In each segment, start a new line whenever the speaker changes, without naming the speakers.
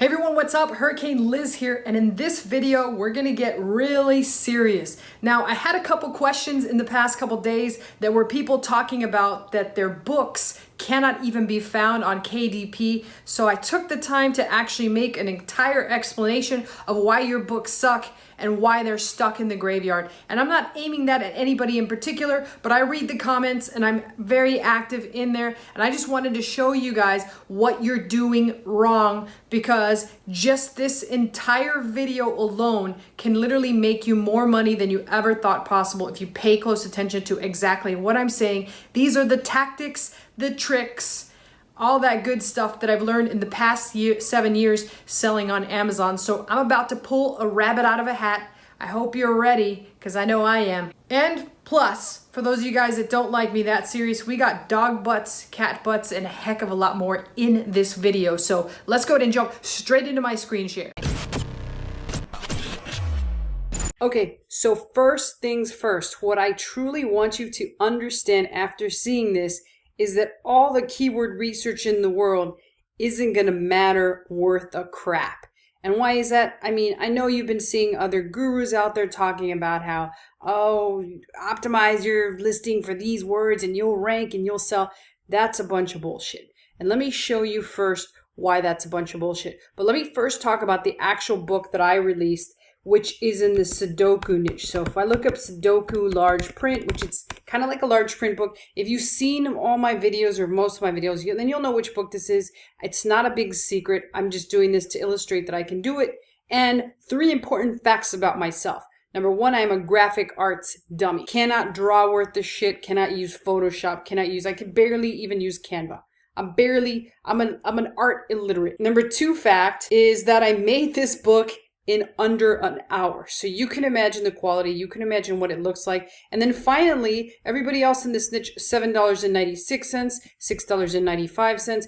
Hey everyone, what's up? Hurricane Liz here, and in this video, we're gonna get really serious. Now, I had a couple questions in the past couple days that were people talking about that their books cannot even be found on KDP, so I took the time to actually make an entire explanation of why your books suck and why they're stuck in the graveyard. And I'm not aiming that at anybody in particular, but I read the comments and I'm very active in there, and I just wanted to show you guys what you're doing wrong, because just this entire video alone can literally make you more money than you ever thought possible if you pay close attention to exactly what I'm saying. These are the tactics, the tricks, all that good stuff that I've learned in the past 7 years selling on Amazon. So I'm about to pull a rabbit out of a hat. I hope you're ready, because I know I am. And plus, for those of you guys that don't like me that serious, we got dog butts, cat butts, and a heck of a lot more in this video. So let's go ahead and jump straight into my screen share. Okay, so first things first, what I truly want you to understand after seeing this is that all the keyword research in the world isn't going to matter worth a crap. And why is that? I mean, I know you've been seeing other gurus out there talking about how, oh, optimize your listing for these words and you'll rank and you'll sell. That's a bunch of bullshit. And let me show you first why that's a bunch of bullshit. But let me first talk about the actual book that I released, which is in the Sudoku niche. So if I look up Sudoku large print, which it's kind of like a large print book, if you've seen all my videos or most of my videos, then you'll know which book this is. It's not a big secret. I'm just doing this to illustrate that I can do it. And 3 important facts about myself. Number 1, I'm a graphic arts dummy. Cannot draw worth the shit, cannot use Photoshop, I can barely even use Canva. I'm an art illiterate. Number 2 fact is that I made this book in under an hour. So you can imagine the quality, you can imagine what it looks like. And then finally, everybody else in this niche, $7.96, $6.95,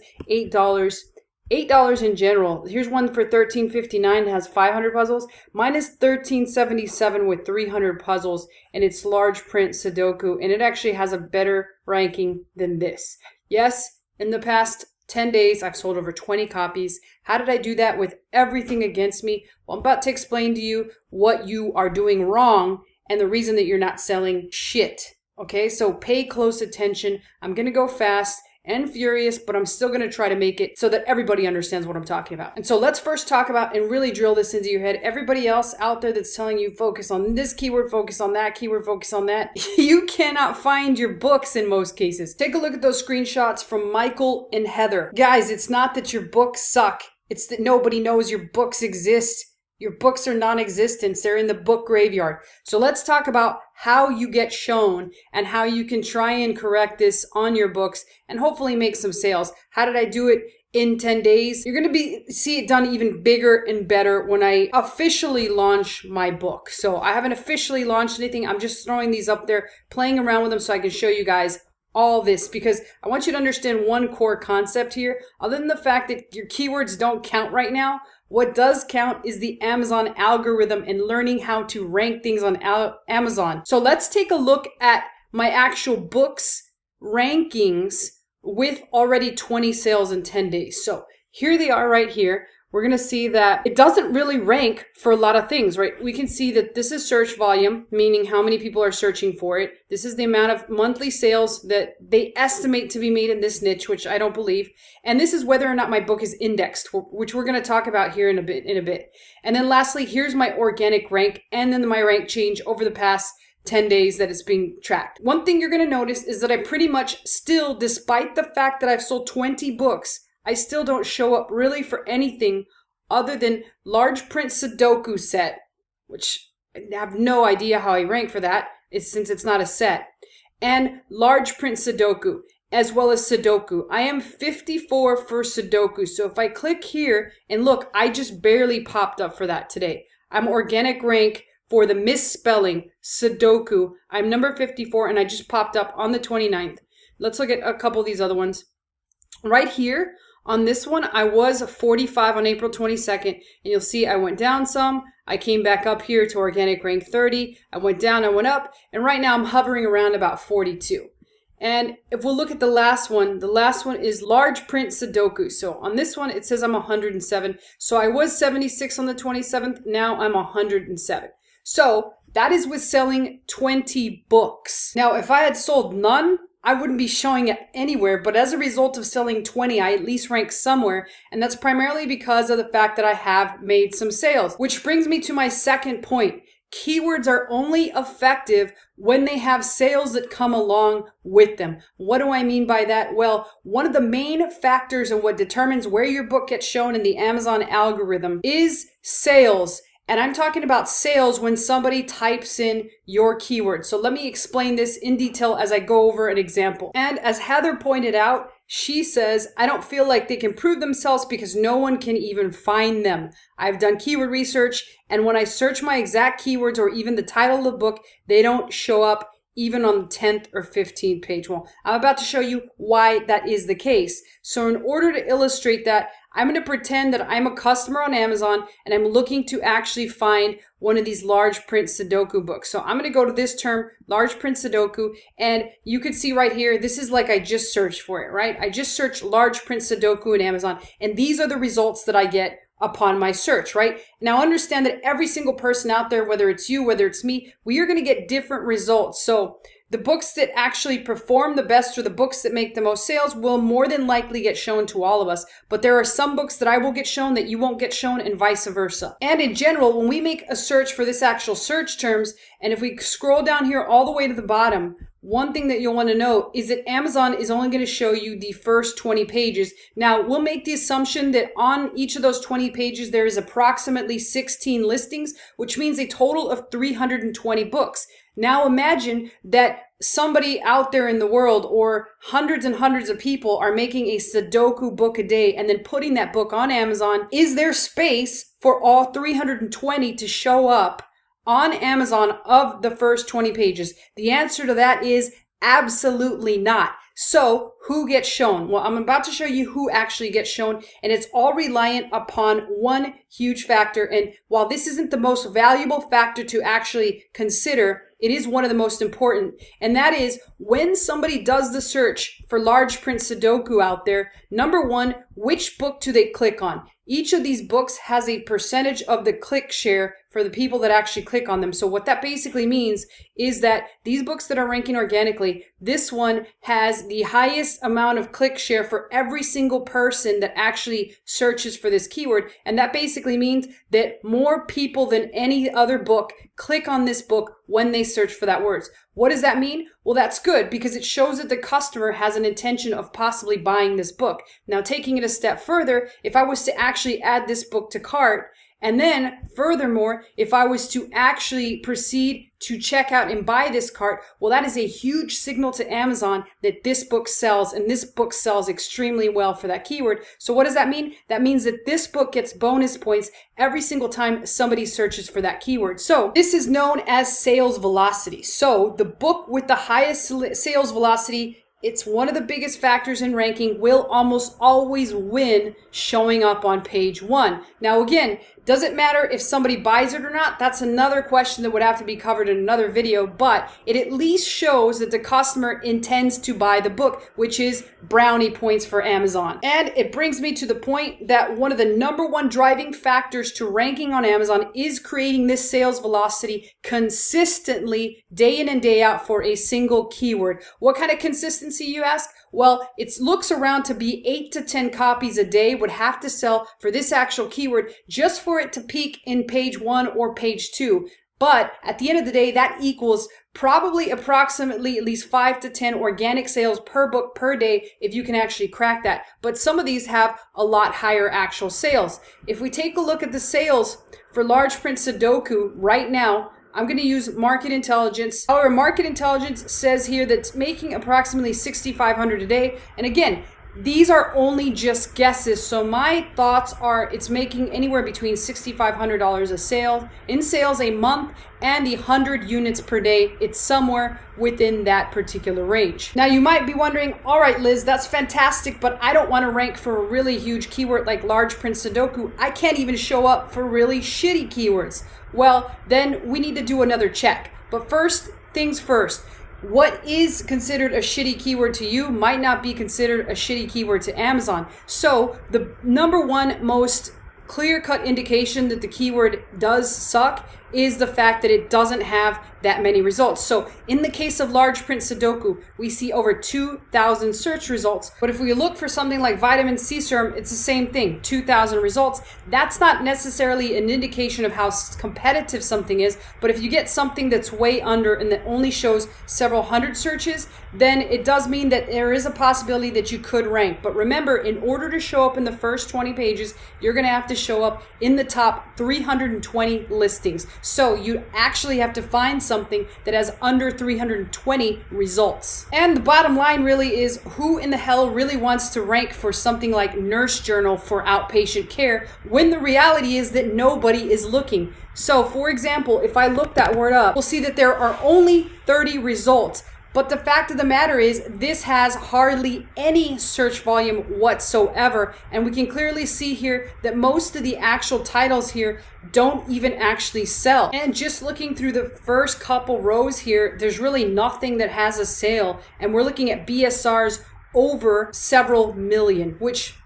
$8 in general. Here's one for $13.59, has 500 puzzles. Mine is $13.77 with 300 puzzles, and it's large print Sudoku, and it actually has a better ranking than this. Yes, in the past 10 days, I've sold over 20 copies. How did I do that with everything against me? Well, I'm about to explain to you what you are doing wrong and the reason that you're not selling shit. Okay, so pay close attention. I'm going to go fast and furious, but I'm still going to try to make it so that everybody understands what I'm talking about. And so let's first talk about and really drill this into your head. Everybody else out there that's telling you focus on this keyword, focus on that keyword, focus on that, you cannot find your books in most cases. Take a look at those screenshots from Michael and Heather. Guys, it's not that your books suck. It's that nobody knows your books exist. Your books are non-existent. They're in the book graveyard. So let's talk about how you get shown and how you can try and correct this on your books and hopefully make some sales. How did I do it in 10 days? You're going to see it done even bigger and better when I officially launch my book. So I haven't officially launched anything. I'm just throwing these up there, playing around with them so I can show you guys all this, because I want you to understand one core concept here. Other than the fact that your keywords don't count right now, what does count is the Amazon algorithm and learning how to rank things on Amazon. So let's take a look at my actual books rankings with already 20 sales in 10 days. So here they are right here. We're going to see that it doesn't really rank for a lot of things, right? We can see that this is search volume, meaning how many people are searching for it. This is the amount of monthly sales that they estimate to be made in this niche, which I don't believe. And this is whether or not my book is indexed, which we're going to talk about here in a bit. And then lastly, here's my organic rank and then my rank change over the past 10 days that it's being tracked. One thing you're going to notice is that I pretty much still, despite the fact that I've sold 20 books, I still don't show up really for anything other than large print Sudoku set, which I have no idea how I rank for that, since it's not a set, and large print Sudoku, as well as Sudoku. I am 54 for Sudoku, so if I click here and look, I just barely popped up for that today. I'm organic rank for the misspelling Sudoku. I'm number 54, and I just popped up on the 29th. Let's look at a couple of these other ones. Right here, on this one, I was 45 on April 22nd, and you'll see I went down some. I came back up here to organic rank 30. I went down, I went up, and right now I'm hovering around about 42. And if we'll look at the last one is large print Sudoku. So on this one, it says I'm 107. So I was 76 on the 27th. Now I'm 107. So that is with selling 20 books. Now, if I had sold none, I wouldn't be showing it anywhere, but as a result of selling 20, I at least rank somewhere, and that's primarily because of the fact that I have made some sales. Which brings me to my second point. Keywords are only effective when they have sales that come along with them. What do I mean by that? Well, one of the main factors in what determines where your book gets shown in the Amazon algorithm is sales. And I'm talking about sales when somebody types in your keyword. So let me explain this in detail as I go over an example. And as Heather pointed out, she says, I don't feel like they can prove themselves because no one can even find them. I've done keyword research, and when I search my exact keywords or even the title of the book, they don't show up even on the 10th or 15th page. Well, I'm about to show you why that is the case. So in order to illustrate that, I'm going to pretend that I'm a customer on Amazon and I'm looking to actually find one of these large print Sudoku books. So I'm going to go to this term, large print Sudoku, and you can see right here, this is like I just searched for it, right? I just searched large print Sudoku in Amazon, and these are the results that I get upon my search, right? Now understand that every single person out there, whether it's you, whether it's me, we are going to get different results. So the books that actually perform the best or the books that make the most sales will more than likely get shown to all of us. But there are some books that I will get shown that you won't get shown, and vice versa. And in general, when we make a search for this actual search terms, and if we scroll down here all the way to the bottom, one thing that you'll want to know is that Amazon is only going to show you the first 20 pages. Now, we'll make the assumption that on each of those 20 pages, there is approximately 16 listings, which means a total of 320 books. Now imagine that somebody out there in the world, or hundreds and hundreds of people, are making a Sudoku book a day and then putting that book on Amazon. Is there space for all 320 to show up on Amazon of the first 20 pages? The answer to that is absolutely not. So who gets shown? Well, I'm about to show you who actually gets shown, and it's all reliant upon one huge factor. And while this isn't the most valuable factor to actually consider, it is one of the most important. And that is when somebody does the search for large print Sudoku out there, number one, which book do they click on? Each of these books has a percentage of the click share for the people that actually click on them. So what that basically means is that these books that are ranking organically, this one has the highest amount of click share for every single person that actually searches for this keyword. And that basically means that more people than any other book click on this book when they search for that words. What does that mean? Well, that's good because it shows that the customer has an intention of possibly buying this book. Now, taking it a step further, if I was to actually add this book to cart, and then furthermore, if I was to actually proceed to check out and buy this cart, well, that is a huge signal to Amazon that this book sells, and this book sells extremely well for that keyword. So what does that mean? That means that this book gets bonus points every single time somebody searches for that keyword. So this is known as sales velocity. So the book with the highest sales velocity, it's one of the biggest factors in ranking, will almost always win showing up on page one. Now again, does it matter if somebody buys it or not? That's another question that would have to be covered in another video, but it at least shows that the customer intends to buy the book, which is brownie points for Amazon. And it brings me to the point that one of the number one driving factors to ranking on Amazon is creating this sales velocity consistently day in and day out for a single keyword. What kind of consistency, you ask? Well, it looks around to be 8 to 10 copies a day would have to sell for this actual keyword just for it to peak in page 1 or page 2. But at the end of the day, that equals probably approximately at least 5 to 10 organic sales per book per day if you can actually crack that. But some of these have a lot higher actual sales. If we take a look at the sales for large print Sudoku right now, I'm going to use Market Intelligence. However, Market Intelligence says here that it's making approximately $6,500 a day. And again, these are only just guesses. So my thoughts are it's making anywhere between $6,500 in sales a month and the 100 units per day. It's somewhere within that particular range. Now you might be wondering, all right, Liz, that's fantastic, but I don't want to rank for a really huge keyword like large print Sudoku. I can't even show up for really shitty keywords. Well, then we need to do another check. But first things first, what is considered a shitty keyword to you might not be considered a shitty keyword to Amazon. So the number one most clear-cut indication that the keyword does suck is the fact that it doesn't have that many results. So in the case of large print Sudoku, we see over 2,000 search results. But if we look for something like vitamin C serum, it's the same thing, 2,000 results. That's not necessarily an indication of how competitive something is, but if you get something that's way under and that only shows several hundred searches, then it does mean that there is a possibility that you could rank. But remember, in order to show up in the first 20 pages, you're gonna have to show up in the top 320 listings. So you actually have to find something that has under 320 results. And the bottom line really is, who in the hell really wants to rank for something like Nurse Journal for outpatient care when the reality is that nobody is looking? So for example, if I look that word up, we'll see that there are only 30 results. But the fact of the matter is, this has hardly any search volume whatsoever. And we can clearly see here that most of the actual titles here don't even actually sell. And just looking through the first couple rows here, there's really nothing that has a sale. And we're looking at BSRs over several million, which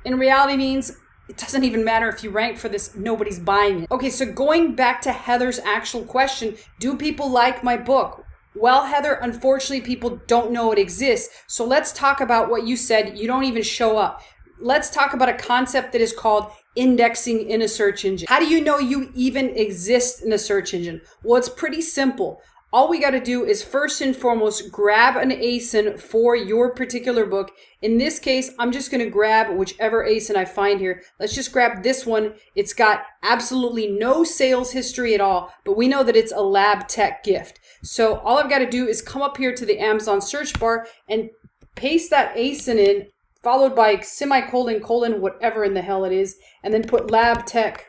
in reality means it doesn't even matter if you rank for this, nobody's buying it. Okay, so going back to Heather's actual question, do people like my book? Well, Heather, unfortunately, people don't know it exists. So let's talk about what you said. You don't even show up. Let's talk about a concept that is called indexing in a search engine. How do you know you even exist in a search engine? Well, it's pretty simple. All we got to do is first and foremost grab an ASIN for your particular book. In this case, I'm just going to grab whichever ASIN I find here. Let's just grab this one. It's got absolutely no sales history at all, but we know that it's a lab tech gift. So all I've got to do is come up here to the Amazon search bar and paste that ASIN in, followed by semicolon, colon, whatever in the hell it is, and then put lab tech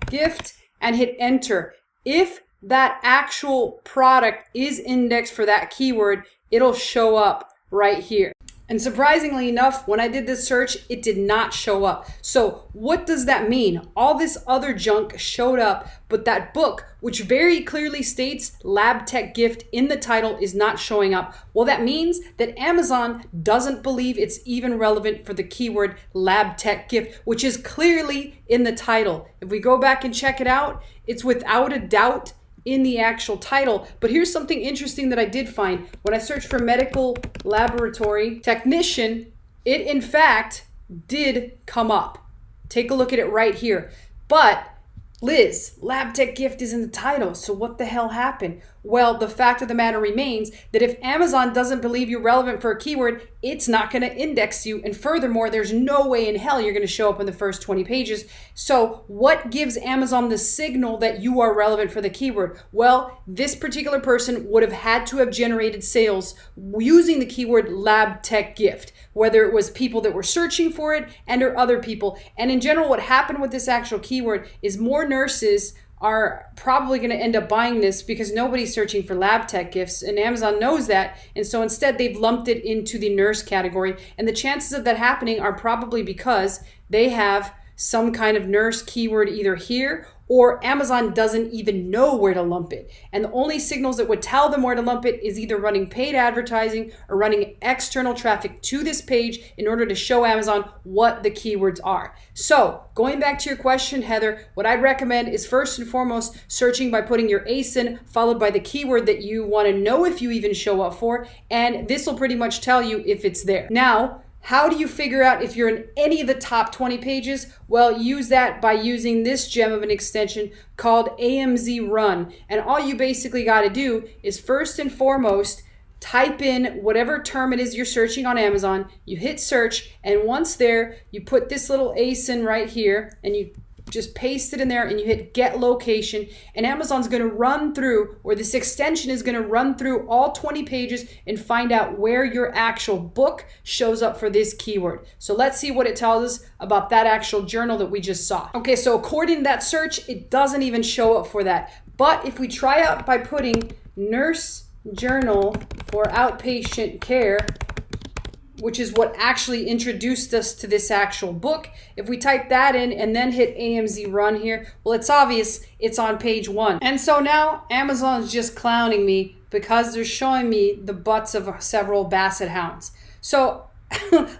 gift and hit enter. If that actual product is indexed for that keyword, it'll show up right here. And surprisingly enough, when I did this search, it did not show up. So what does that mean? All this other junk showed up, but that book, which very clearly states Lab Tech Gift in the title, is not showing up. Well, that means that Amazon doesn't believe it's even relevant for the keyword Lab Tech Gift, which is clearly in the title. If we go back and check it out, it's without a doubt in the actual title. But here's something interesting that I did find. When I searched for medical laboratory technician, it in fact did come up. Take a look at it right here. But Liz, Lab Tech Gift is in the title, so what the hell happened? Well, the fact of the matter remains that if Amazon doesn't believe you're relevant for a keyword, it's not going to index you. And furthermore, there's no way in hell you're going to show up in the first 20 pages. So what gives Amazon the signal that you are relevant for the keyword? Well, this particular person would have had to have generated sales using the keyword Lab Tech Gift, whether it was people that were searching for it and or other people. And in general, what happened with this actual keyword is more nurses are probably going to end up buying this because nobody's searching for lab tech gifts, and Amazon knows that. And so instead they've lumped it into the nurse category. And the chances of that happening are probably because they have some kind of nurse keyword either here, or Amazon doesn't even know where to lump it. And the only signals that would tell them where to lump it is either running paid advertising or running external traffic to this page in order to show Amazon what the keywords are. So going back to your question, Heather, what I'd recommend is first and foremost searching by putting your ASIN followed by the keyword that you want to know if you even show up for, and this will pretty much tell you if it's there. Now, how do you figure out if you're in any of the top 20 pages? Well, use that by using this gem of an extension called AMZ Run. And all you basically got to do is first and foremost, type in whatever term it is you're searching on Amazon, you hit search, and once there, you put this little ASIN right here, and you just paste it in there and you hit get location, and Amazon's going to run through, or this extension is going to run through all 20 pages and find out where your actual book shows up for this keyword. So let's see what it tells us about that actual journal that we just saw. Okay, so according to that search, it doesn't even show up for that. But if we try out by putting nurse journal for outpatient care, which is what actually introduced us to this actual book. If we type that in and then hit AMZ Run here, well, it's obvious it's on page 1. And so now Amazon's just clowning me because they're showing me the butts of several basset hounds. So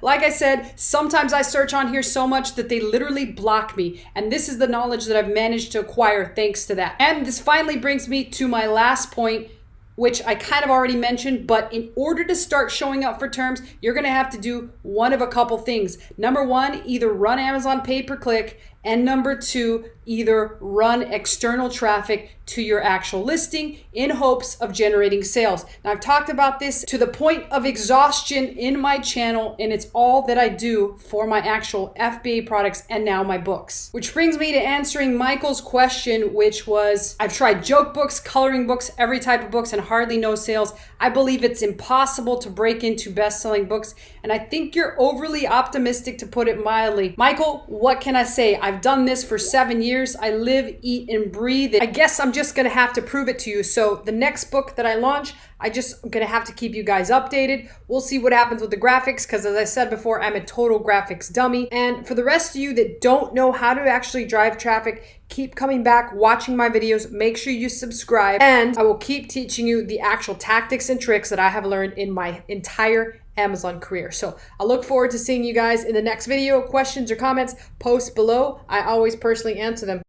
like I said, sometimes I search on here so much that they literally block me. And this is the knowledge that I've managed to acquire thanks to that. And this finally brings me to my last point, which I kind of already mentioned, but in order to start showing up for terms, you're gonna have to do one of a couple things. Number one, either run Amazon pay-per-click, and number two, either run external traffic to your actual listing in hopes of generating sales. Now, I've talked about this to the point of exhaustion in my channel, and it's all that I do for my actual FBA products and now my books. Which brings me to answering Michael's question, which was, I've tried joke books, coloring books, every type of books, and hardly no sales. I believe it's impossible to break into best-selling books, and I think you're overly optimistic, to put it mildly. Michael, what can I say? I've done this for 7 years. I live, eat, and breathe it. I guess I'm just gonna have to prove it to you. So the next book that I launch, I'm gonna have to keep you guys updated. We'll see what happens with the graphics, because as I said before, I'm a total graphics dummy. And for the rest of you that don't know how to actually drive traffic, keep coming back, watching my videos. Make sure you subscribe, and I will keep teaching you the actual tactics and tricks that I have learned in my entire Amazon career. So I look forward to seeing you guys in the next video. Questions or comments, post below. I always personally answer them.